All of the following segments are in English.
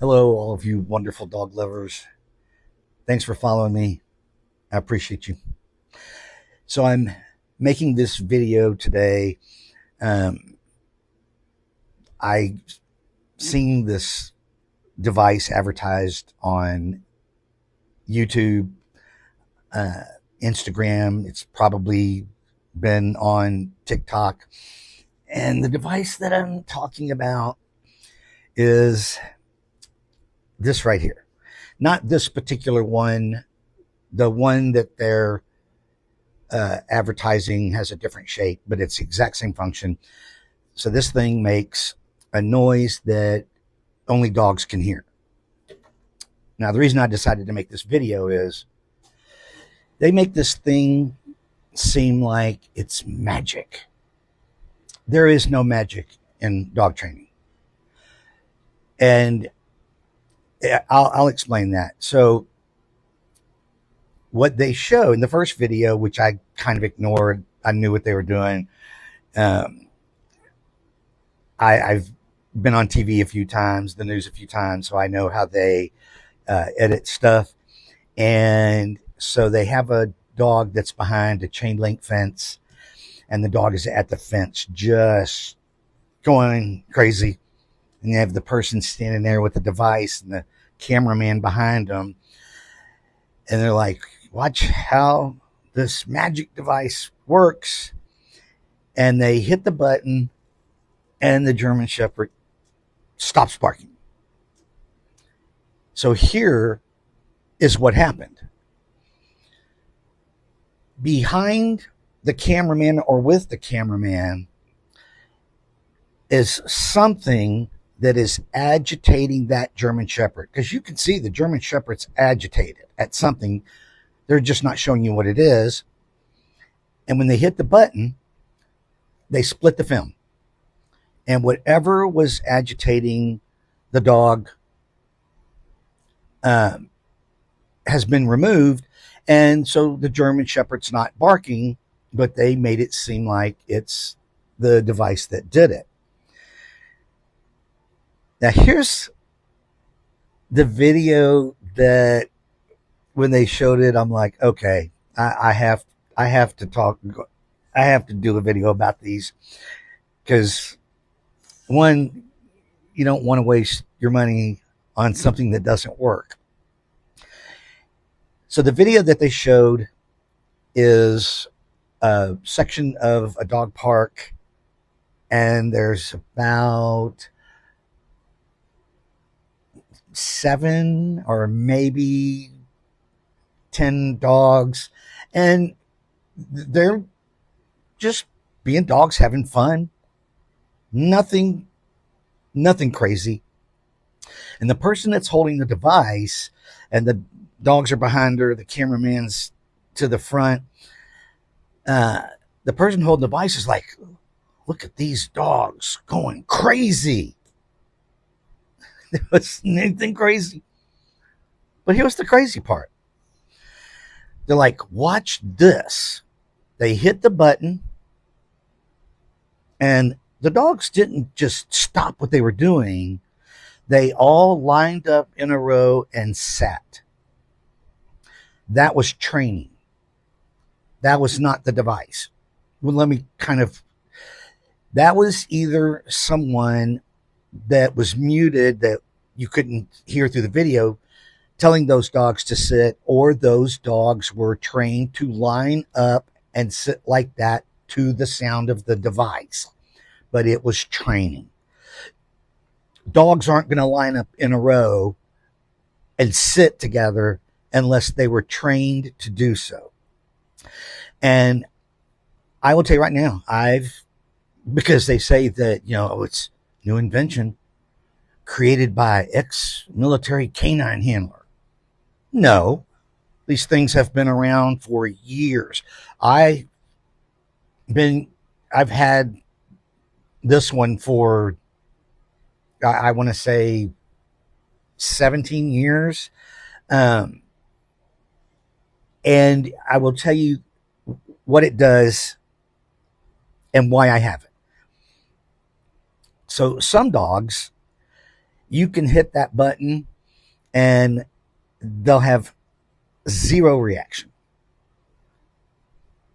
Hello, all of you wonderful dog lovers. Thanks for following me. I appreciate you. So, I'm making this video today. Um, I seen this device advertised on YouTube, uh, Instagram. It's probably been on TikTok. And the device that I'm talking about is this right here. Not this particular one, the one that they're advertising has a different shape, but it's the exact same function. So this thing makes a noise that only dogs can hear. Now, the reason I decided to make this video is they make this thing seem like it's magic. There is no magic in dog training. And I'll explain that. So what they show in the first video, which I kind of ignored, I knew what they were doing. Um, I've been on TV a few times, the news a few times, so I know how they edit stuff. And so they have a dog that's behind a chain link fence, and the dog is at the fence just going crazy. And you have the person standing there with the device and the cameraman behind them. And they're like, watch how this magic device works. And they hit the button, and the German Shepherd stops barking. So here is what happened. Behind the cameraman or with the cameraman is something that is agitating that German Shepherd. Because you can see the German Shepherd's agitated at something. They're just not showing you what it is. And when they hit the button, they split the film. And whatever was agitating the dog has been removed. And so the German Shepherd's not barking, but they made it seem like it's the device that did it. Now, here's the video that when they showed it, I'm like, okay, I have to talk. I have to do a video about these because one, you don't want to waste your money on something that doesn't work. So the video that they showed is a section of a dog park, and there's about 7 or maybe 10 dogs, and they're just being dogs having fun. Nothing crazy. And the person that's holding the device, and the dogs are behind her, the cameraman's to the front. The person holding the device is like, look at these dogs going crazy. There wasn't anything crazy. But here's the crazy part. They're like, watch this. They hit the button, and the dogs didn't just stop what they were doing. They all lined up in a row and sat. That was training. That was not the device. Well, that was either someone that was muted that you couldn't hear through the video telling those dogs to sit, or those dogs were trained to line up and sit like that to the sound of the device. But it was training. Dogs aren't going to line up in a row and sit together unless they were trained to do so. And I will tell you right now, because they say that, it's new invention created by ex-military canine handler. No, these things have been around for years. I've had this one for, I want to say 17 years. And I will tell you what it does and why I have it. So some dogs, You can hit that button and they'll have zero reaction.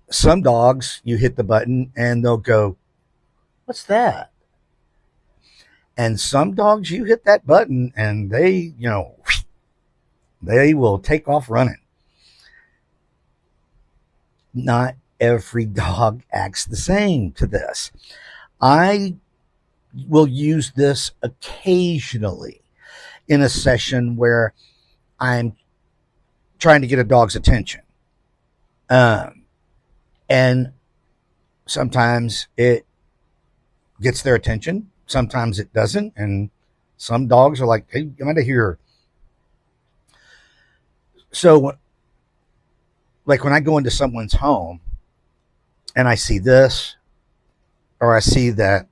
Some dogs, you hit the button and they'll go, "What's that?" And some dogs, you hit that button and they will take off running. Not every dog acts the same to this. I will use this occasionally in a session where I'm trying to get a dog's attention. And sometimes it gets their attention, sometimes it doesn't. And some dogs are like, "Hey, I'm out of here." So, like when I go into someone's home and I see this, or I see that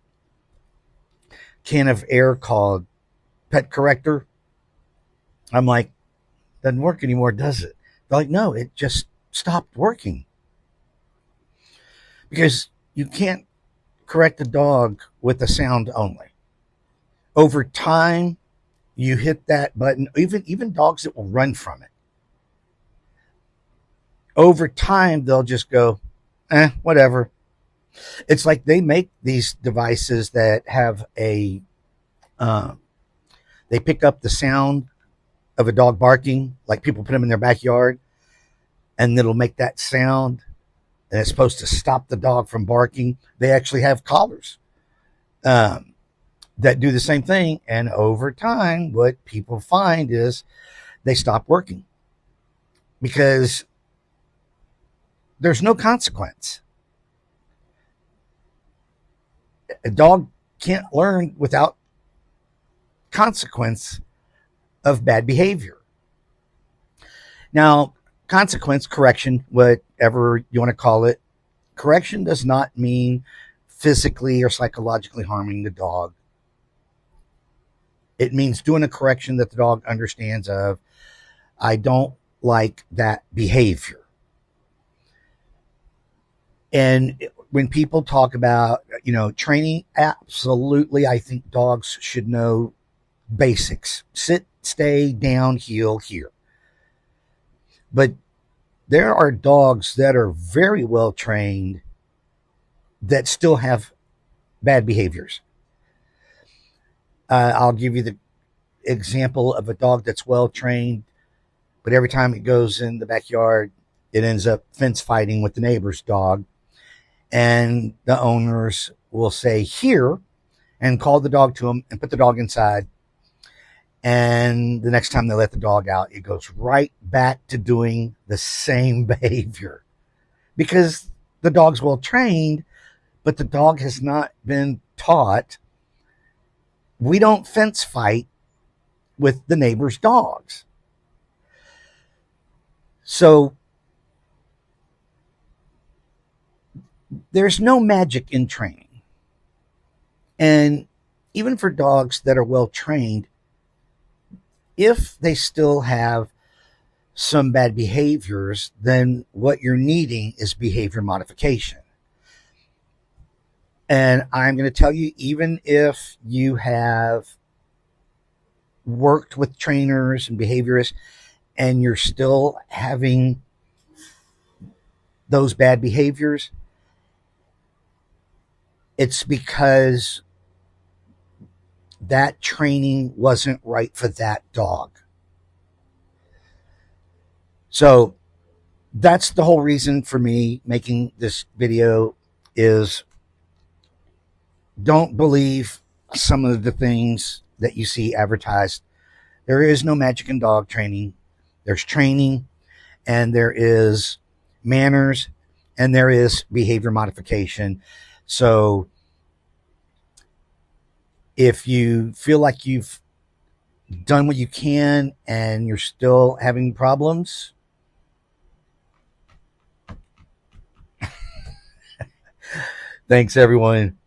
can of air called Pet Corrector, I'm like, "Doesn't work anymore, does it?" They're like, "No, it just stopped working." Because you can't correct a dog with the sound only. Over time, you hit that button, even dogs that will run from it. Over time, they'll just go, whatever. It's like they make these devices that have they pick up the sound of a dog barking, like people put them in their backyard, and it'll make that sound, and it's supposed to stop the dog from barking. They actually have collars that do the same thing, and over time, what people find is they stop working because there's no consequence. A dog can't learn without consequence of bad behavior. Now, consequence, correction, whatever you want to call it, correction does not mean physically or psychologically harming the dog. It means doing a correction that the dog understands of, "I don't like that behavior." And when people talk about, training, absolutely, I think dogs should know basics. Sit, stay, down, heel, here. But there are dogs that are very well trained that still have bad behaviors. I'll give you the example of a dog that's well trained, but every time it goes in the backyard, it ends up fence fighting with the neighbor's dog. And the owners will say, "Here," and call the dog to them and put the dog inside. And the next time they let the dog out, it goes right back to doing the same behavior because the dog's well trained, but the dog has not been taught. We don't fence fight with the neighbor's dogs. So there's no magic in training. And even for dogs that are well trained, if they still have some bad behaviors, then what you're needing is behavior modification. And I'm going to tell you, even if you have worked with trainers and behaviorists and you're still having those bad behaviors, it's because that training wasn't right for that dog. So that's the whole reason for me making this video is don't believe some of the things that you see advertised. There is no magic in dog training. There's training and there is manners and there is behavior modification. So if you feel like you've done what you can and you're still having problems, thanks everyone.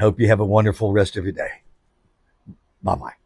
Hope you have a wonderful rest of your day. Bye-bye.